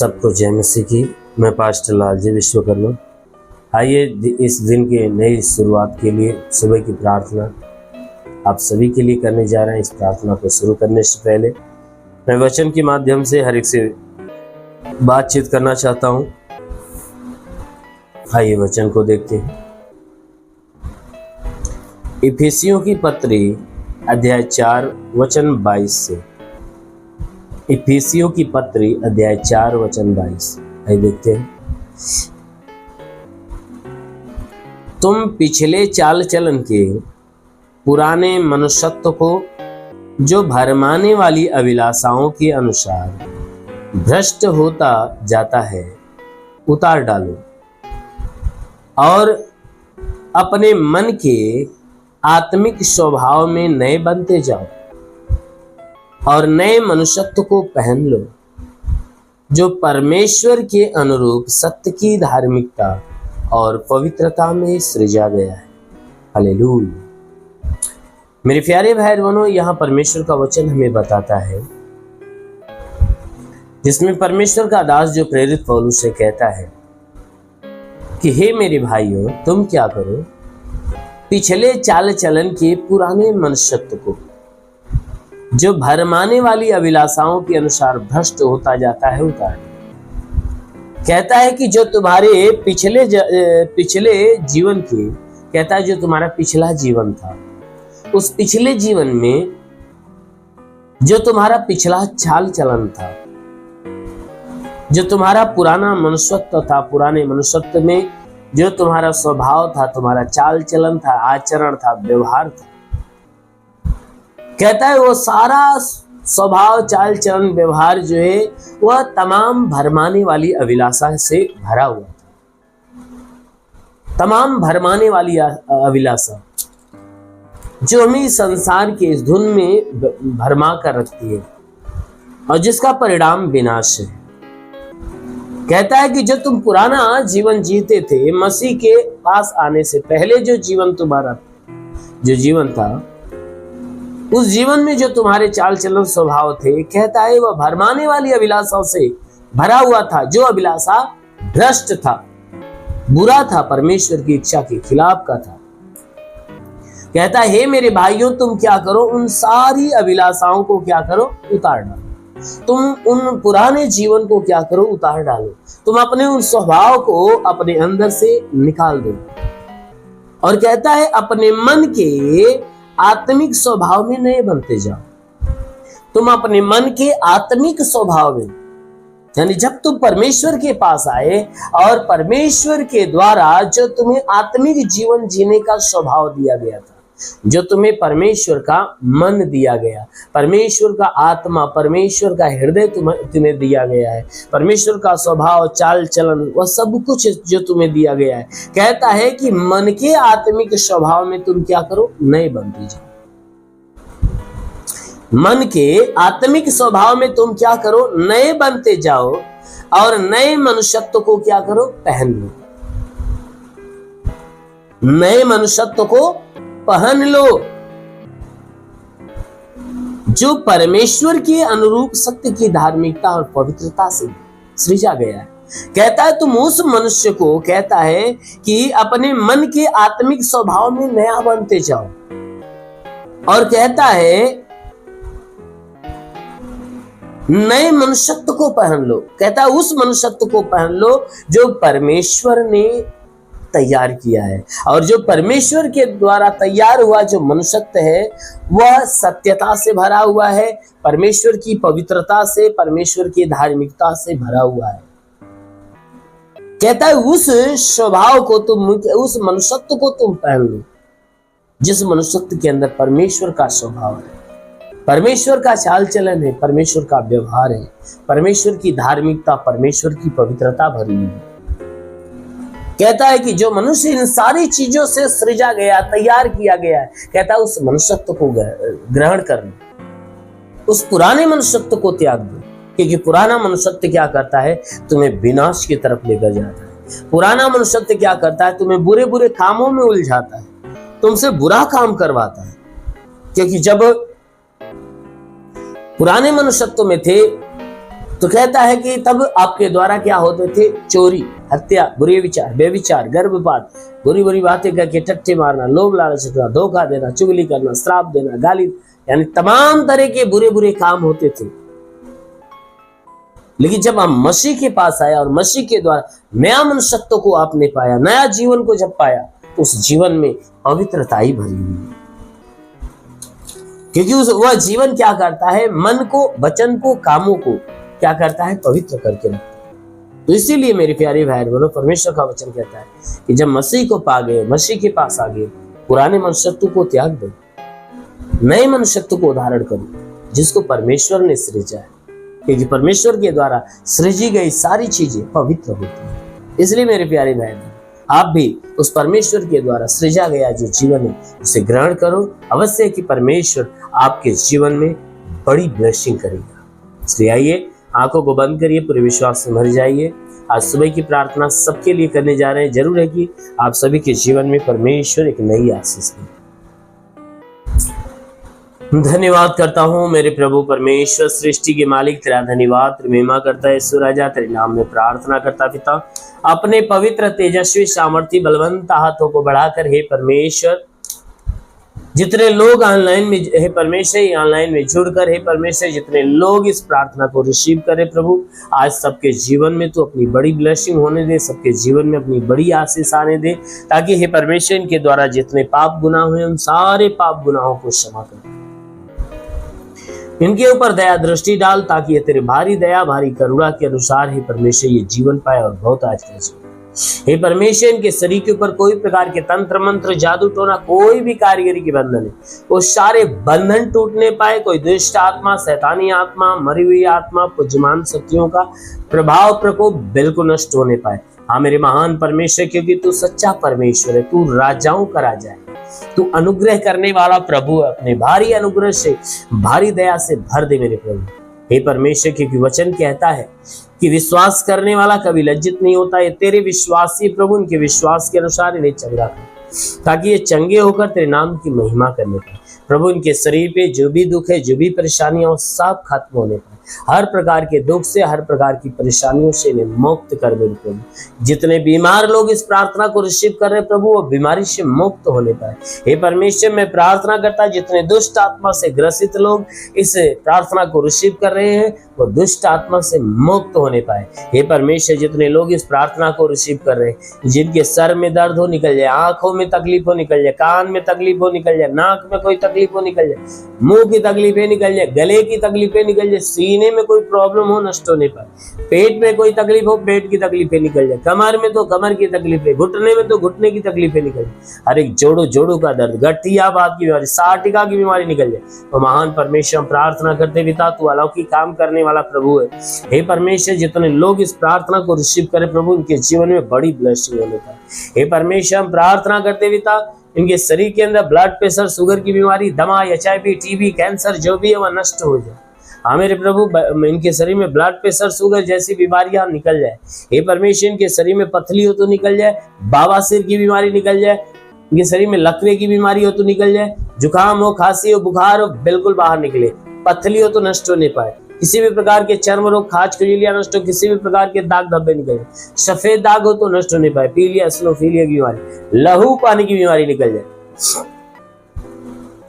सबको जय मसीह की। मैं पास्टर लालजी विश्वकर्मा। आइए इस दिन के नई शुरुआत के लिए सुबह की प्रार्थना आप सभी के लिए करने जा रहे हैं। इस प्रार्थना को शुरू करने से पहले मैं वचन के माध्यम से हर एक से बातचीत करना चाहता हूं। आइए वचन को देखते हैं। इफिसियों की पत्री अध्याय 4 वचन 22 से। इफिसियों की पत्री अध्याय 4 वचन 22। आइए देखते हैं। तुम पिछले चाल चलन के पुराने मनुष्यत्व को जो भरमाने वाली अभिलाषाओं के अनुसार भ्रष्ट होता जाता है उतार डालो और अपने मन के आत्मिक स्वभाव में नए बनते जाओ और नए मनुष्यत्व को पहन लो जो परमेश्वर के अनुरूप सत्य की धार्मिकता और पवित्रता में सृजा गया है। हालेलुया। मेरे प्यारे भाई बहनों, यहाँ परमेश्वर का वचन हमें बताता है, जिसमें परमेश्वर का दास जो प्रेरित पौलुस से कहता है कि हे मेरे भाइयों, तुम क्या करो, पिछले चाल चलन के पुराने मनुष्यत्व को जो भरमाने वाली अभिलाषाओं के अनुसार भ्रष्ट होता जाता है उतार। कहता है कि जो तुम्हारे पिछले जीवन के, कहता है जो तुम्हारा पिछला जीवन था, उस पिछले जीवन में जो तुम्हारा पिछला चाल चलन था, जो तुम्हारा पुराना मनुष्यत्व था, पुराने मनुष्यत्व में जो तुम्हारा स्वभाव था, तुम्हारा चाल चलन था, आचरण था, व्यवहार था, कहता है वो सारा स्वभाव, चाल चलन, व्यवहार जो है वह तमाम भरमाने वाली अभिलाषा से भरा हुआ था। तमाम भरमाने वाली अभिलाषा जो हमें संसार के इस धुन में भरमा कर रखती है और जिसका परिणाम विनाश है। कहता है कि जो तुम पुराना जीवन जीते थे, मसीह के पास आने से पहले जो जीवन तुम्हारा जो जीवन था, उस जीवन में जो तुम्हारे चाल चलन स्वभाव थे, कहता है वह भरमाने वाली अभिलाषाओं से भरा हुआ था, जो अभिलाषा भ्रष्ट था, बुरा था, परमेश्वर की इच्छा के खिलाफ का था। कहता है हे मेरे भाइयों, तुम क्या करो, उन सारी अभिलाषाओं को क्या करो, उतार डालो। तुम उन पुराने जीवन को क्या करो, उतार डालो। तुम अपने उन स्वभाव को अपने अंदर से निकाल दो। और कहता है अपने मन के आत्मिक स्वभाव में नए बनते जाओ। तुम अपने मन के आत्मिक स्वभाव में, यानी जब तुम परमेश्वर के पास आए और परमेश्वर के द्वारा जो तुम्हें आत्मिक जीवन जीने का स्वभाव दिया गया था, जो तुम्हें परमेश्वर का मन दिया गया, परमेश्वर का आत्मा, परमेश्वर का हृदय तुम्हें दिया गया है, परमेश्वर का स्वभाव, चाल चलन, वह सब कुछ जो तुम्हें दिया गया है, कहता है कि मन के आत्मिक स्वभाव में तुम क्या करो, नए बनते जाओ। मन के आत्मिक स्वभाव में तुम क्या करो, नए बनते जाओ और नए मनुष्यत्व को क्या करो, पहन लो। नए मनुष्यत्व को पहन लो जो परमेश्वर के अनुरूप सत्य की धार्मिकता और पवित्रता से सृजा गया है। कहता है तुम उस मनुष्य को, कहता है कि अपने मन के आत्मिक स्वभाव में नया बनते जाओ। और कहता है नए मनुष्यत्व को पहन लो। कहता है उस मनुष्यत्व को पहन लो जो परमेश्वर ने तैयार किया है, और जो परमेश्वर के द्वारा तैयार हुआ जो मनुष्यत्व है वह सत्यता से भरा हुआ है, परमेश्वर की पवित्रता से, परमेश्वर की धार्मिकता से भरा हुआ है। कहता है उस स्वभाव को तुम, उस मनुष्यत्व को तुम पहन लो जिस मनुष्यत्व के अंदर परमेश्वर का स्वभाव है, परमेश्वर का चाल चलन है, परमेश्वर का व्यवहार है, परमेश्वर की धार्मिकता, परमेश्वर की पवित्रता भरी है। कहता है कि जो मनुष्य इन सारी चीजों से सृजा गया, तैयार किया गया है, कहता है उस मनुष्यत्व को ग्रहण कर लो, उस पुराने मनुष्यत्व को त्याग दो। क्योंकि पुराना मनुष्यत्व क्या करता है, तुम्हें विनाश की तरफ लेकर जाता है। पुराना मनुष्यत्व क्या करता है, तुम्हें बुरे बुरे कामों में उलझाता है, तुमसे बुरा काम करवाता है। क्योंकि जब पुराने मनुष्यत्व में थे तो कहता है कि तब आपके द्वारा क्या होते थे, चोरी, हत्या, बुरे विचार, बेविचार, गर्भपात, बुरी बुरी बातें करके टट्टे मारना, लोभ लालच रखना, धोखा देना, चुगली करना, श्राप देना, गाली, यानी तमाम तरह के बुरे बुरे काम होते थे। लेकिन जब हम मसीह के पास आया और मसीह के द्वारा नया मनुष्यत्व को आपने पाया, नया जीवन को जब पाया, तो उस जीवन में पवित्रता ही भरी हुई है। क्योंकि वह जीवन क्या करता है, मन को, वचन को, कामों को क्या करता है, पवित्र करके रखता है। तो इसीलिए मेरे प्यारे भाई बहनों, परमेश्वर का वचन कहता है कि जब मसीह को पा गए, मसीह के पास आ गए, पुराने मनुष्यत्व को त्याग दो, नए मनुष्यत्व को धारण करो, जिसको परमेश्वर ने सृजा है। क्योंकि परमेश्वर के द्वारा सृजी गई सारी चीजें पवित्र होती हैं। इसलिए मेरे प्यारे भाई बहन, आप भी उस परमेश्वर के द्वारा सृजा गया जो जीवन है उसे ग्रहण करो। अवश्य कि परमेश्वर आपके जीवन में बड़ी ब्लेसिंग करेगा। इसलिए आइए, आंखों को बंद करिए, पूरे विश्वास से भर जाइए। आज सुबह की प्रार्थना सबके लिए करने जा रहे हैं। जरूर है कि आप सभी के जीवन में परमेश्वर एक नई आशीष दे। धन्यवाद करता हूँ मेरे प्रभु परमेश्वर, सृष्टि के मालिक, तेरा धन्यवाद, तेरी महिमा करता है यीशु राजा। तेरे नाम में प्रार्थना करता पिता, अपने पवित्र तेजस्वी सामर्थी बलवंत हाथों को बढ़ाकर हे परमेश्वर, जितने लोग ऑनलाइन में, हे परमेश्वर ऑनलाइन में जुड़कर, हे परमेश्वर जितने लोग इस प्रार्थना को रिसीव करें प्रभु, आज सबके जीवन में तो अपनी बड़ी ब्लेसिंग होने दे, सबके जीवन में अपनी बड़ी आशीष आने दे, ताकि हे परमेश्वर इनके द्वारा जितने पाप गुनाह हुए उन सारे पाप गुनाहों को क्षमा कर, इनके ऊपर दया दृष्टि डाल, ताकि ये तेरे भारी दया भारी करुणा के अनुसार हे परमेश्वर ये जीवन पाए और बहुत आज का जीवन। हे परमेश्वर इनके शरीर के ऊपर कोई प्रकार के तंत्र मंत्र, जादू टोना, कोई भी कारीगरी के बंधन है, वो सारे बंधन टूटने पाए। कोई दुष्ट आत्मा, शैतानी आत्मा, मरी हुई आत्मा, पूज्यमान शक्तियों का प्रभाव प्रकोप बिल्कुल नष्ट होने पाए। हाँ मेरे महान परमेश्वर, क्योंकि तू सच्चा परमेश्वर है, तू राजाओं का राजा है, तू अनुग्रह करने वाला प्रभु है। अपने भारी अनुग्रह से, भारी दया से भर दे मेरे प्रभु। हे परमेश्वर, क्योंकि वचन कहता है कि विश्वास करने वाला कभी लज्जित नहीं होता। ये तेरे विश्वासी प्रभु, इनके विश्वास के अनुसार इन्हें चंगा कर, ताकि ये चंगे होकर तेरे नाम की महिमा करने पाए प्रभु। इनके शरीर पे जो भी दुख है, जो भी परेशानियां हो, सब खत्म होने पाए। हर प्रकार के दुख से, हर प्रकार की परेशानियों से इन्हें मुक्त कर मेरे प्रभु। जितने बीमार लोग इस प्रार्थना को रिसीव कर रहे प्रभु, वो बीमारी से मुक्त होने पाए। हे परमेश्वर, मैं प्रार्थना करता जितने दुष्ट आत्मा से ग्रसित लोग इस प्रार्थना को रिसीव कर रहे हैं, वो दुष्ट आत्मा से मुक्त होने पाए। हे परमेश्वर, जितने लोग इस प्रार्थना को रिसीव कर रहे हैं, जिनके सर में दर्द हो निकल जाए, आंखों में तकलीफ हो निकल जाए, कान में तकलीफ हो निकल जाए, नाक में कोई तकलीफ हो निकल जाए, मुंह की तकलीफें निकल जाए, गले की तकलीफें निकल जाए, सीने में कोई प्रॉब्लम हो नष्ट होने पाए, पेट में कोई तकलीफ हो पेट की तकलीफें निकल जाए, कमर में तो कमर की तकलीफें, घुटने में तो घुटने की तकलीफें निकल जाए, हर एक जोड़ों का दर्द, गठिया बात की बीमारी, साटिका की बीमारी निकल जाए। तो महान परमेश्वर, हम प्रार्थना करते पिता, तू अलौकिक काम करने वाला प्रभु है। हे परमेश्वर, जितने लोग इस प्रार्थना को रिसीव करें प्रभु, उनके जीवन में बड़ी ब्लेसिंग होने पाए। हे परमेश्वर, हम प्रार्थना करते पिता, इनके शरीर के अंदर ब्लड प्रेशर, शुगर की बीमारी, दमा, HIV, TB, कैंसर जो भी है वह नष्ट हो जाए। हाँ मेरे प्रभु, इनके शरीर में ब्लड प्रेशर, शुगर जैसी बीमारियां निकल जाए। हे परमेश्वर, इनके शरीर में पथरी हो तो निकल जाए, बवासीर की बीमारी निकल जाए, इनके शरीर में लकवे की बीमारी हो तो निकल जाए, जुकाम हो, खांसी हो, बुखार हो, बिल्कुल बाहर निकले, पथरी हो तो नष्ट होने पाए, किसी भी प्रकार के चर्म रोग, खाज खजूलियां नष्ट हो, किसी भी प्रकार के दाग धब्बे निकल जाए, सफेद दाग हो तो नष्ट होने पाए, पीलिया, एसिनोफिलिया की बीमारी, लहू पानी की बीमारी निकल जाए।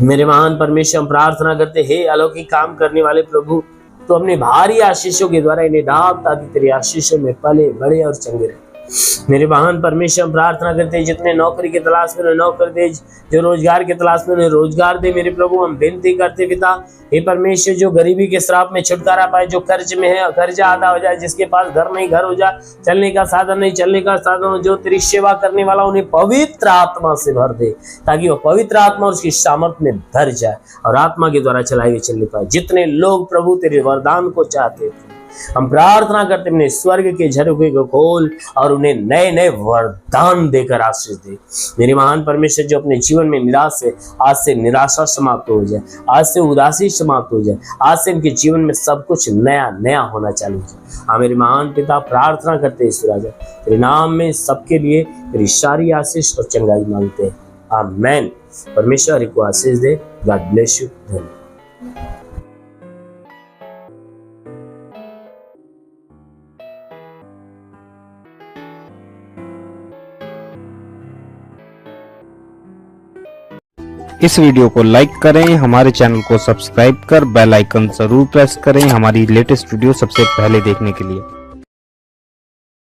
मेरे महान परमेश्वर, हम प्रार्थना करते हे अलौकिक काम करने वाले प्रभु, तो अपने भारी आशीषों के द्वारा इन्हें ढाप, ताकि तेरी आशीषों में पले बड़े और चंगे रहे। मेरे महान परमेश्वर, हम प्रार्थना करते हैं जितने नौकरी के तलाश में नौकरी दे, जो रोजगार के तलाश में रोजगार दे मेरे प्रभु। हम विनती करते पिता, हे परमेश्वर, जो गरीबी के श्राप में छुटकारा पाए, जो कर्ज में है कर्जा आधा हो जाए, जिसके पास घर नहीं घर हो जाए, चलने का साधन नहीं चलने का साधन हो, जो तेरी सेवा करने वाला उन्हें पवित्र आत्मा से भर दे, ताकि वो पवित्र आत्मा उसकी सामर्थ्य में भर जाए और आत्मा के द्वारा चलाए हुए चलने पाए। जितने लोग प्रभु तेरे वरदान को चाहते थे, हम प्रार्थना करते हैं स्वर्ग के झरोखे को खोल और उन्हें नए नए वरदान देकर आशीष दे। मेरे महान परमेश्वर, जो अपने जीवन में निराश है, आज से निराशा समाप्त हो जाए, आज से उदासी समाप्त हो जाए, आज से इनके जीवन में सब कुछ नया नया होना चालू हो जाए। हाँ मेरे महान पिता, प्रार्थना करते हैं ईश्वर राजा, तेरे नाम में सबके लिए तेरी सारी आशीष और चंगाई मांगते हैं। आमीन। परमेश्वर को आशीष दे। God bless you. धन्यवाद। इस वीडियो को लाइक करें, हमारे चैनल को सब्सक्राइब कर बेल आइकन जरूर प्रेस करें हमारी लेटेस्ट वीडियो सबसे पहले देखने के लिए।